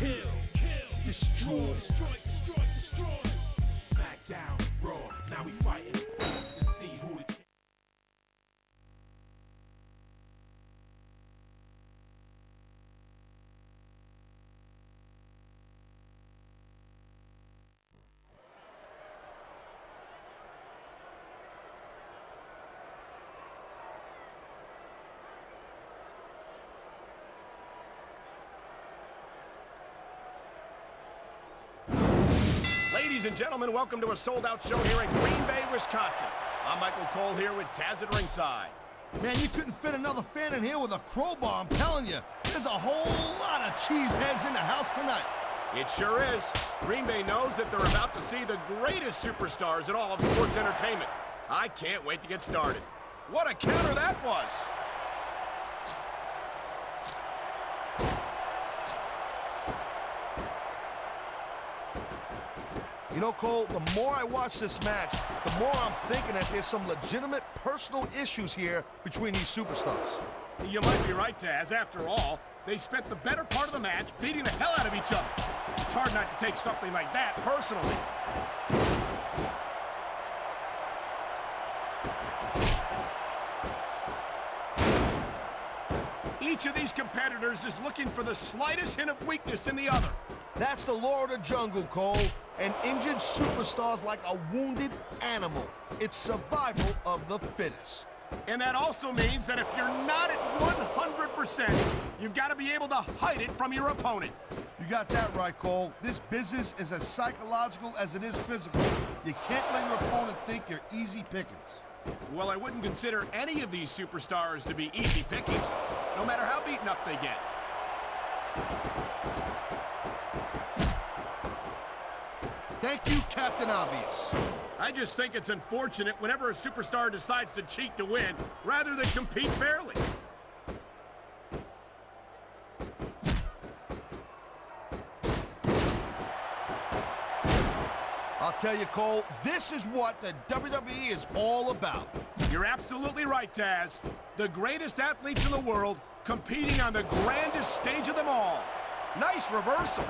kill, destroy, destroy. SmackDown, Raw, now we fighting to see who the Ladies and gentlemen, welcome to a sold-out show here in Green Bay, Wisconsin. I'm Michael Cole here with Taz at ringside. Man, you couldn't fit another fan in here with a crowbar, I'm telling you. There's a whole lot of cheeseheads in the house tonight. It sure is. Green Bay knows that they're about to see the greatest superstars in all of sports entertainment. I can't wait to get started. What a counter that was! You know, Cole, the more I watch this match, the more I'm thinking that there's some legitimate personal issues here between these superstars. You might be right, Taz. After all, they spent the better part of the match beating the hell out of each other. It's hard not to take something like that personally. Each of these competitors is looking for the slightest hint of weakness in the other. That's the law of the jungle, Cole. An injured superstar's like a wounded animal. It's survival of the fittest. And that also means that if you're not at 100%, you've got to be able to hide it from your opponent. You got that right, Cole. This business is as psychological as it is physical. You can't let your opponent think you're easy pickings. Well, I wouldn't consider any of these superstars to be easy pickings, no matter how beaten up they get. Thank you, Captain Obvious. I just think it's unfortunate whenever a superstar decides to cheat to win, rather than compete fairly. I'll tell you, Cole, this is what the WWE is all about. You're absolutely right, Taz. The greatest athletes in the world competing on the grandest stage of them all. Nice reversal.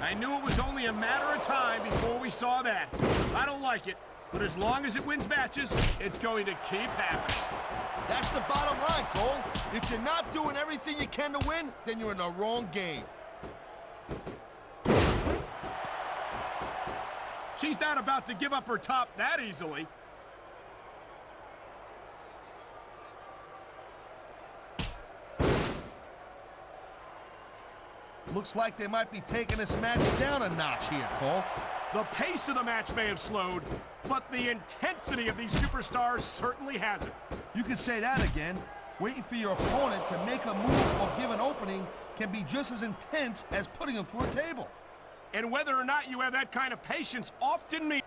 I knew it was only a matter of time before we saw that. I don't like it, but as long as it wins matches, it's going to keep happening. That's the bottom line, Cole. If you're not doing everything you can to win, then you're in the wrong game. She's not about to give up her top that easily. Looks like they might be taking this match down a notch here, Cole. The pace of the match may have slowed, but the intensity of these superstars certainly hasn't. You can say that again. Waiting for your opponent to make a move or give an opening can be just as intense as putting them through a table. And whether or not you have that kind of patience often means...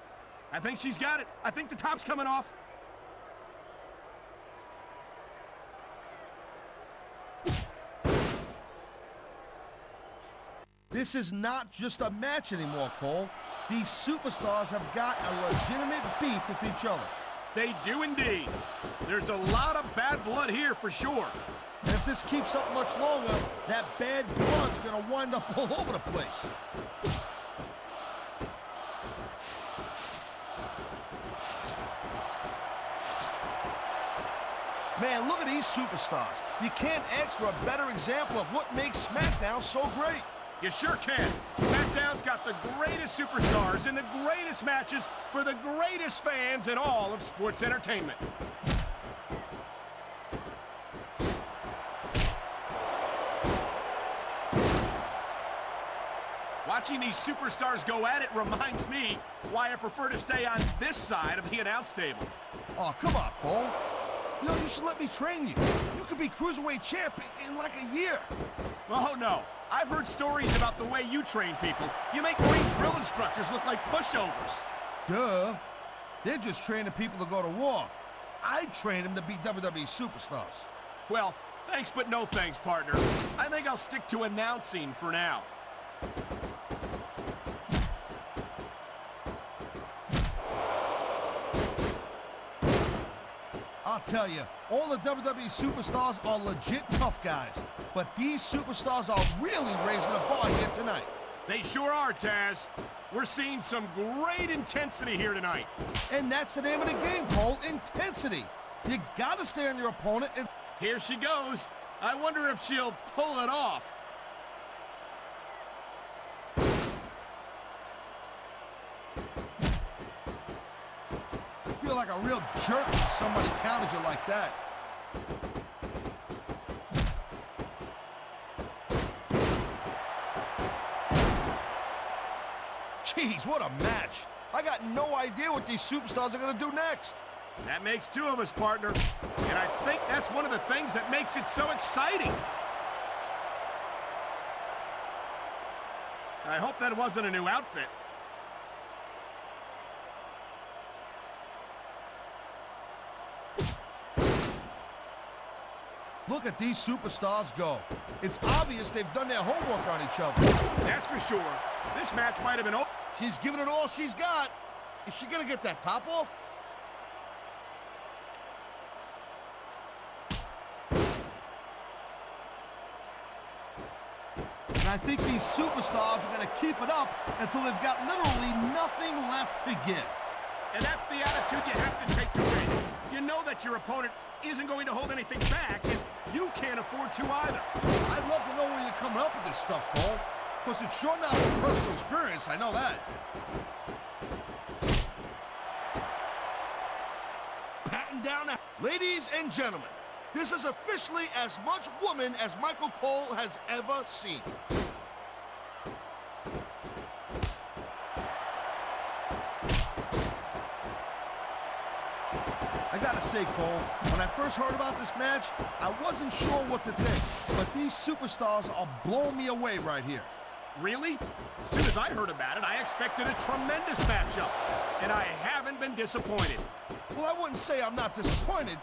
I think she's got it. I think the top's coming off. This is not just a match anymore, Cole. These superstars have got a legitimate beef with each other. They do indeed. There's a lot of bad blood here for sure. And if this keeps up much longer, that bad blood's gonna wind up all over the place. Man, look at these superstars. You can't ask for a better example of what makes SmackDown so great. You sure can. SmackDown's got the greatest superstars in the greatest matches for the greatest fans in all of sports entertainment. Watching these superstars go at it reminds me why I prefer to stay on this side of the announce table. Oh, come on, Cole. You know, you should let me train you. You could be Cruiserweight champ in like a year. Oh, no. I've heard stories about the way you train people. You make Marine drill instructors look like pushovers. Duh. They're just training people to go to war. I train them to be WWE superstars. Well, thanks but no thanks, partner. I think I'll stick to announcing for now. I'll tell you, all the WWE superstars are legit tough guys. But these superstars are really raising the bar here tonight. They sure are, Taz. We're seeing some great intensity here tonight. And that's the name of the game, Cole, intensity. You gotta stay on your opponent and... Here she goes. I wonder if she'll pull it off. I feel like a real jerk when somebody counters you like that. Jeez, what a match. I got no idea what these superstars are gonna do next. That makes two of us, partner. And I think that's one of the things that makes it so exciting. I hope that wasn't a new outfit. Look at these superstars go. It's obvious they've done their homework on each other. That's for sure. This match might have been over. She's giving it all she's got. Is she gonna get that top off? And I think these superstars are gonna keep it up until they've got literally nothing left to give. And that's the attitude you have to take to win. You know that your opponent isn't going to hold anything back, and you can't afford to either. I'd love to know where you're coming up with this stuff, Cole. Because it's sure not from personal experience, I know that. Patting down the... Ladies and gentlemen, this is officially as much woman as Michael Cole has ever seen. I gotta say, Cole, when I first heard about this match, I wasn't sure what to think. But these superstars are blowing me away right here. Really? As soon as I heard about it, I expected a tremendous matchup. And I haven't been disappointed. Well, I wouldn't say I'm not disappointed,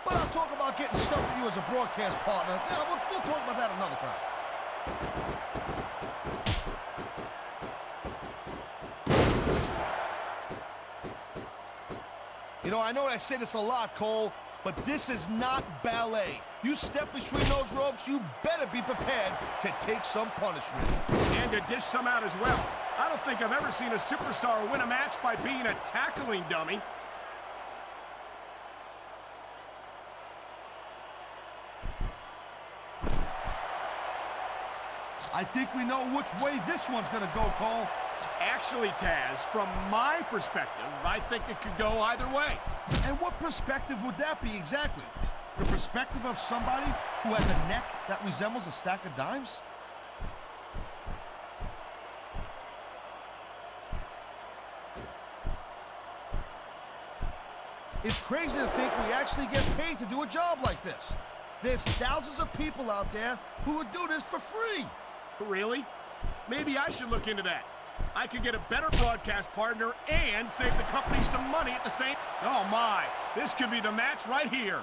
but I'll talk about getting stuck with you as a broadcast partner. Yeah, we'll talk about that another time. You know, I know I say this a lot, Cole, but this is not ballet. You step between those ropes, you better be prepared to take some punishment. And to dish some out as well. I don't think I've ever seen a superstar win a match by being a tackling dummy. I think we know which way this one's gonna go, Cole. Actually, Taz, from my perspective, I think it could go either way. And what perspective would that be exactly? The perspective of somebody who has a neck that resembles a stack of dimes? It's crazy to think we actually get paid to do a job like this. There's thousands of people out there who would do this for free. Really? Maybe I should look into that. I could get a better broadcast partner and save the company some money at the same... Oh my, this could be the match right here.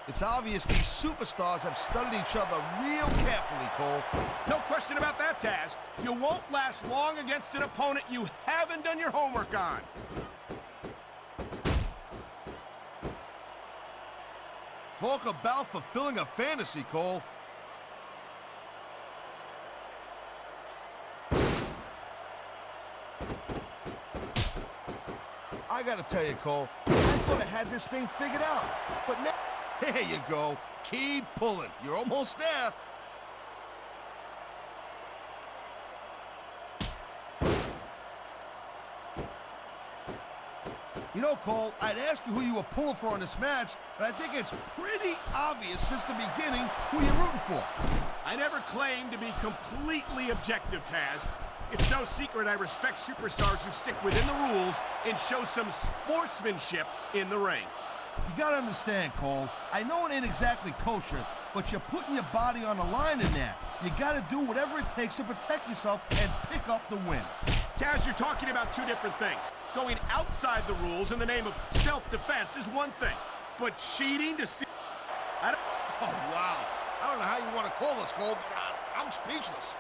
It's obvious these superstars have studied each other real carefully, Cole. No question about that, Taz. You won't last long against an opponent you haven't done your homework on. Talk about fulfilling a fantasy, Cole. I gotta tell you, Cole, I thought I had this thing figured out. But now, there you go. Keep pulling. You're almost there. You know, Cole, I'd ask you who you were pulling for in this match, but I think it's pretty obvious since the beginning who you're rooting for. I never claimed to be completely objective, Taz. It's no secret I respect superstars who stick within the rules and show some sportsmanship in the ring. You gotta understand, Cole, I know it ain't exactly kosher, but you're putting your body on the line in there. You gotta do whatever it takes to protect yourself and pick up the win. Taz, you're talking about two different things. Going outside the rules in the name of self-defense is one thing, but cheating to steal... Oh, wow. I don't know how you want to call this, Cole, but I'm speechless.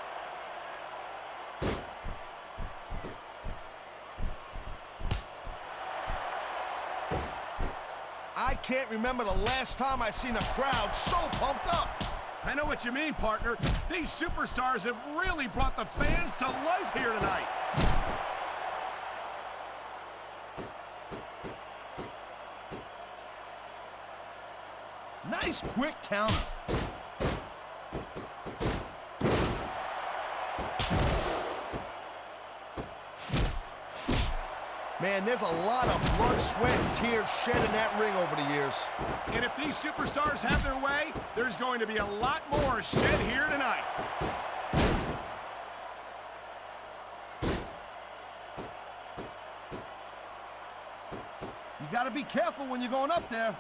I can't remember the last time I seen a crowd so pumped up. I know what you mean, partner. These superstars have really brought the fans to life here tonight. Nice quick counter. Man, there's a lot of blood, sweat, and tears shed in that ring over the years. And if these superstars have their way, there's going to be a lot more shed here tonight. You gotta be careful when you're going up there.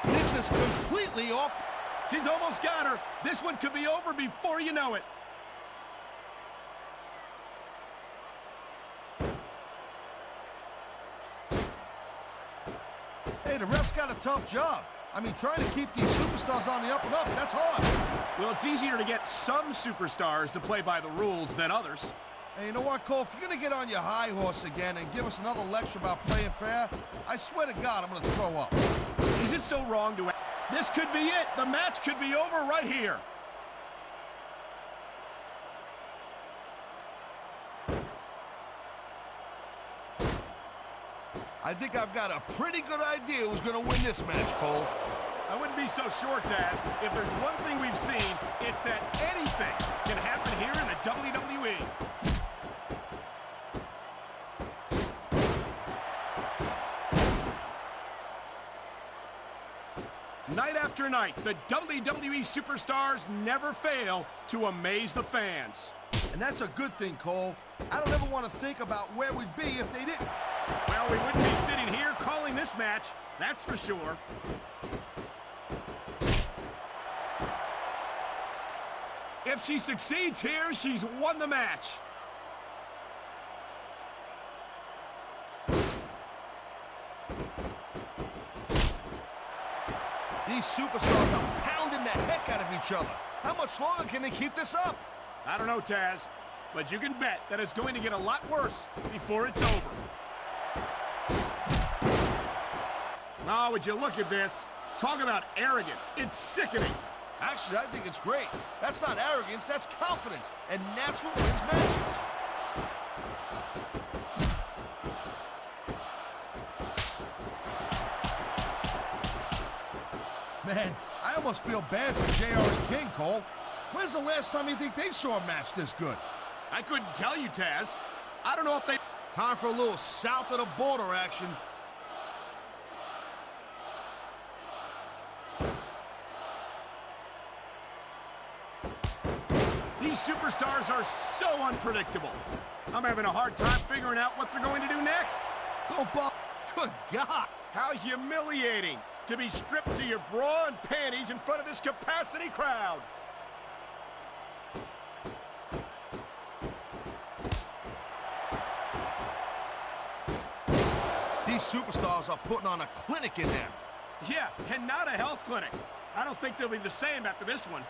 This is completely off. She's almost got her. This one could be over before you know it. Hey, the ref's got a tough job. I mean, trying to keep these superstars on the up and up, that's hard. Well, it's easier to get some superstars to play by the rules than others. Hey, you know what, Cole? If you're gonna get on your high horse again and give us another lecture about playing fair, I swear to God, I'm gonna throw up. Is it so wrong to... This could be it. The match could be over right here. I think I've got a pretty good idea who's gonna win this match, Cole. I wouldn't be so sure, Taz. If there's one thing we've seen, it's that anything can happen here in the WWE. Night after night, the WWE superstars never fail to amaze the fans. And that's a good thing, Cole. I don't ever want to think about where we'd be if they didn't. Well, we wouldn't be sitting here calling this match, that's for sure. If she succeeds here, she's won the match. These superstars are pounding the heck out of each other. How much longer can they keep this up? I don't know, Taz, but you can bet that it's going to get a lot worse before it's over. Oh, would you look at this? Talk about arrogant. It's sickening. Actually, I think it's great. That's not arrogance, that's confidence. And that's what wins matches. Man, I almost feel bad for JR and King, Cole. When's the last time you think they saw a match this good? I couldn't tell you, Taz. I don't know if they... Time for a little south of the border action. These superstars are so unpredictable. I'm having a hard time figuring out what they're going to do next. Oh, Bob. Good God. How humiliating to be stripped to your bra and panties in front of this capacity crowd. These superstars are putting on a clinic in there. Yeah, and not a health clinic. I don't think they'll be the same after this one.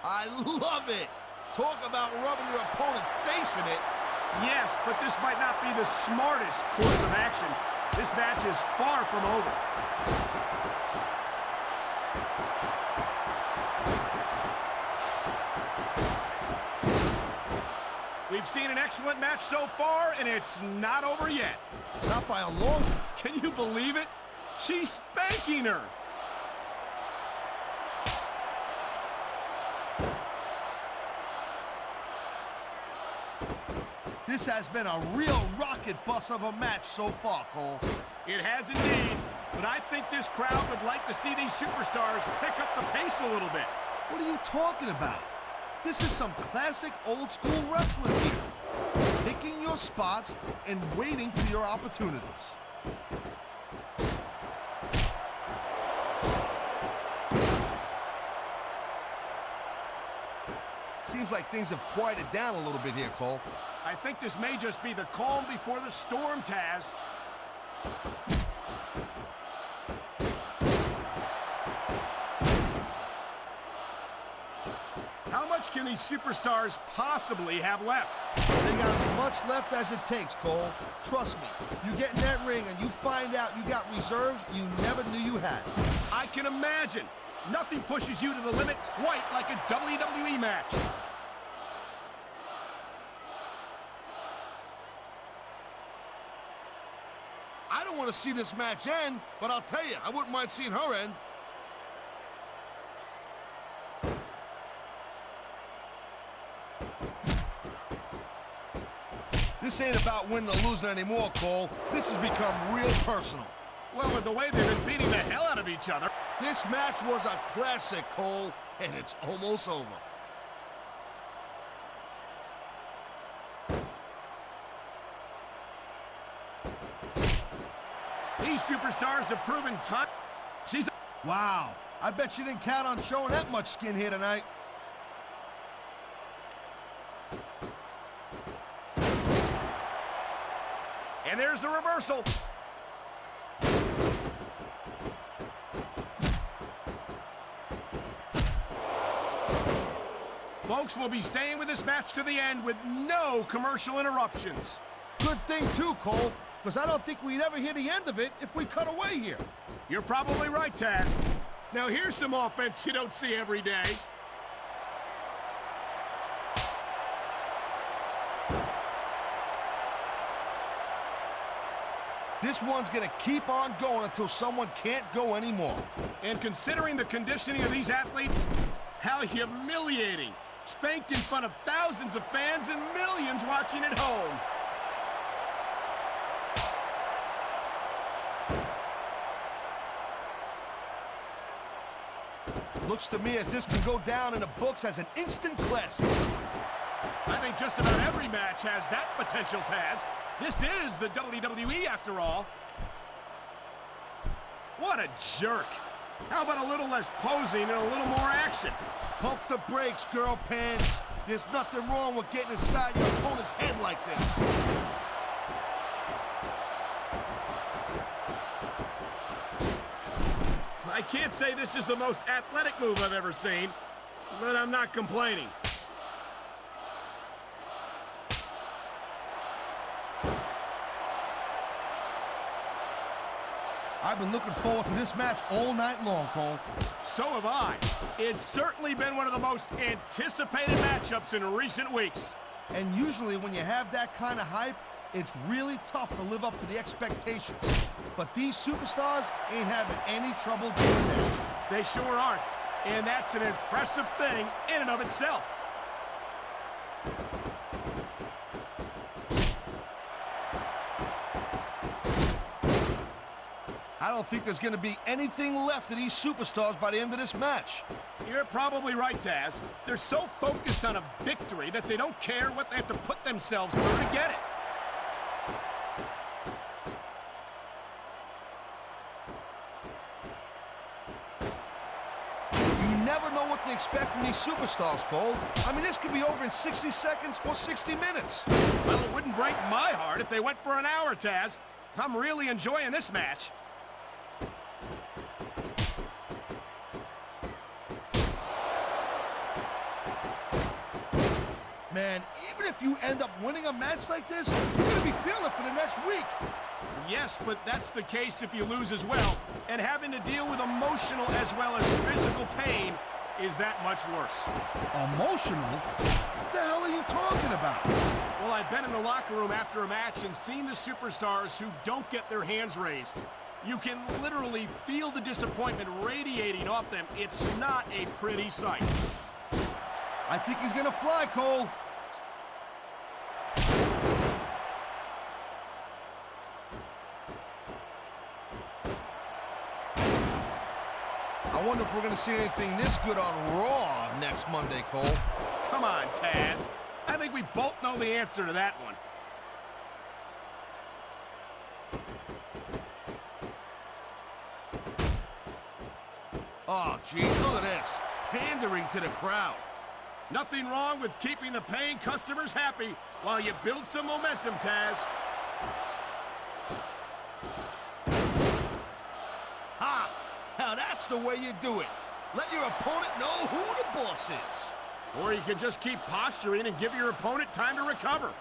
I love it. Talk about rubbing your opponent's face in it. Yes, but this might not be the smartest course of action. This match is far from over. We've seen an excellent match so far, and it's not over yet. Not by a long... Can you believe it? She's spanking her. This has been a real rocket bus of a match so far, Cole. It has indeed, but I think this crowd would like to see these superstars pick up the pace a little bit. What are you talking about? This is some classic old-school wrestling here. Picking your spots and waiting for your opportunities. Seems like things have quieted down a little bit here, Cole. I think this may just be the calm before the storm, Taz. much can these superstars possibly have left? They got as much left as it takes, Cole. Trust me, you get in that ring and you find out you got reserves you never knew you had. I can imagine. Nothing pushes you to the limit quite like a WWE match. I don't want to see this match end, but I'll tell you, I wouldn't mind seeing her end. This ain't about winning or losing anymore, Cole. This has become real personal. Well, with the way they've been beating the hell out of each other. This match was a classic, Cole, and it's almost over. These superstars have proven time. Wow, I bet you didn't count on showing that much skin here tonight. And there's the reversal. Folks, will be staying with this match to the end with no commercial interruptions. Good thing, too, Cole, because I don't think we'd ever hear the end of it if we cut away here. You're probably right, Taz. Now here's some offense you don't see every day. This one's going to keep on going until someone can't go anymore. And considering the conditioning of these athletes, how humiliating. Spanked in front of thousands of fans and millions watching at home. Looks to me as this can go down in the books as an instant classic. I think just about every match has that potential, Taz. This is the WWE, after all. What a jerk. How about a little less posing and a little more action? Pump the brakes, girl pants. There's nothing wrong with getting inside your opponent's head like this. I can't say this is the most athletic move I've ever seen, but I'm not complaining. I've been looking forward to this match all night long, Cole. So have I. It's certainly been one of the most anticipated matchups in recent weeks. And usually when you have that kind of hype, it's really tough to live up to the expectations. But these superstars ain't having any trouble doing that. They sure aren't. And that's an impressive thing in and of itself. I don't think there's going to be anything left of these superstars by the end of this match. You're probably right, Taz. They're so focused on a victory that they don't care what they have to put themselves through to get it. You never know what to expect from these superstars, Cole. I mean, this could be over in 60 seconds or 60 minutes. Well, it wouldn't break my heart if they went for an hour, Taz. I'm really enjoying this match. Man, even if you end up winning a match like this, you're going to be feeling it for the next week. Yes, but that's the case if you lose as well. And having to deal with emotional as well as physical pain is that much worse. Emotional? What the hell are you talking about? Well, I've been in the locker room after a match and seen the superstars who don't get their hands raised. You can literally feel the disappointment radiating off them. It's not a pretty sight. I think he's going to fly, Cole. I wonder if we're going to see anything this good on Raw next Monday, Cole. Come on, Taz. I think we both know the answer to that one. Oh, geez, look at this. Pandering to the crowd. Nothing wrong with keeping the paying customers happy while you build some momentum, Taz. Ha! Now that's the way you do it. Let your opponent know who the boss is. Or you can just keep posturing and give your opponent time to recover.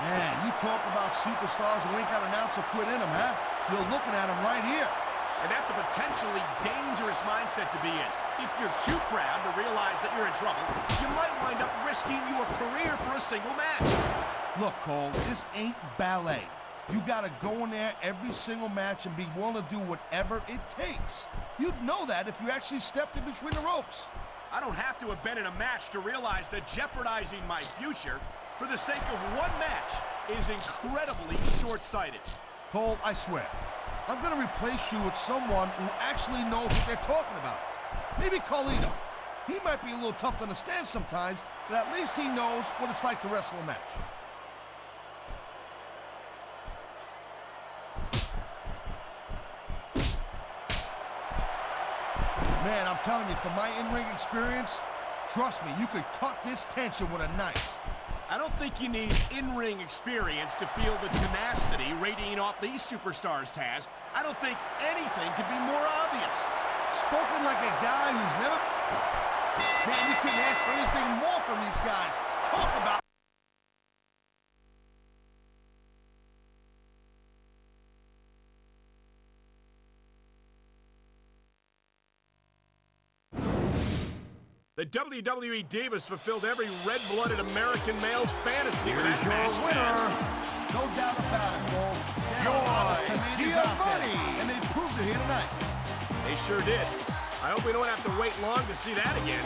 Man, you talk about superstars who ain't got an ounce of quit in them, huh? You're looking at them right here. And that's a potentially dangerous mindset to be in. If you're too proud to realize that you're in trouble, you might wind up risking your career for a single match. Look, Cole, this ain't ballet. You gotta go in there every single match and be willing to do whatever it takes. You'd know that if you actually stepped in between the ropes. I don't have to have been in a match to realize that jeopardizing my future for the sake of one match is incredibly short-sighted. Cole, I swear, I'm gonna replace you with someone who actually knows what they're talking about. Maybe Carlito. He might be a little tough to understand sometimes, but at least he knows what it's like to wrestle a match. Man, I'm telling you, from my in-ring experience, trust me, you could cut this tension with a knife. I don't think you need in-ring experience to feel the tenacity radiating off these superstars, Taz. I don't think anything could be more obvious. Spoken like a guy who's never... Man, you couldn't ask for anything more from these guys. Talk about... The WWE Divas fulfilled every red-blooded American male's fantasy. Here's your winner. No doubt about it, Cole. Giovanni. And they proved it here tonight. They sure did. I hope we don't have to wait long to see that again.